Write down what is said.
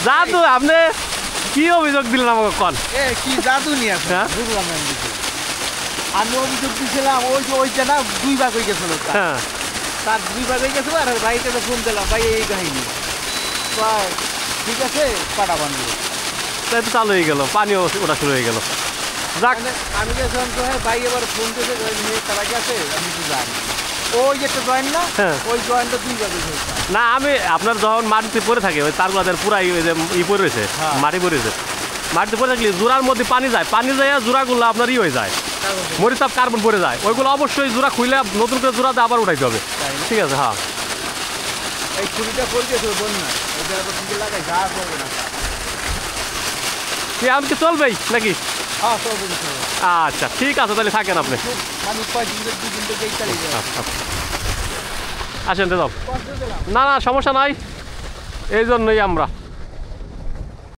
জাদু আপনি কি অভিযোগ দিলেন আমাকে কন? কি জাদু নিয়ে বুঝলাম আমি অভিযোগ দিয়েছিলাম ওই যে ওইটা না 2 ভাগ হয়ে গেছিল হ্যাঁ তার 2 ভাগ হয়ে গেছিল আর ভাইকে তো ফোন দিলাম ভাই এই কাহিনী ঠিক আছে পাটা বানলো তাই তো চালু হয়ে গেল পানিও ওটা শুরু হয়ে গেল যাক আমি গেছিলাম তো হ্যাঁ ভাই এবার ফোন দিয়েছে তারা গেছে আমি তো জানি ওই যেটা জয়েন্ট না ওই জয়েন্টটা 2 ভাগ হয়েছে না আমি আপনার যখন মাটিতে পড়ে থাকে ওই তারগুলাদের পুরাই ওই যে পড়ে রয়েছে মাটি পড়ে রয়েছে মাটিতে পড়ে থাকলে জোড়ার মধ্যে পানি যায় জোড়াগুলো আপনার হয়ে যায় মরিচাপ কার্বন পড়ে যায় ওইগুলো অবশ্যই জোড়া খুলে নতুন করে জোড়াতে আবার উঠাইতে হবে ঠিক আছে হ্যাঁ এই ছুরিটা পড়ে গেছে বন্যা ওইটা তো ঠিক লাগাই যা করবে না কি আমি কি চলবেই নাকি হ্যাঁ চলবে আচ্ছা ঠিক আছে তাহলে থাকেন আপনি আমি 5 দিন 2 দিন থেকে চালিয়ে যাই আসেন তো যাও না না সমস্যা নাই এই জন্যই আমরা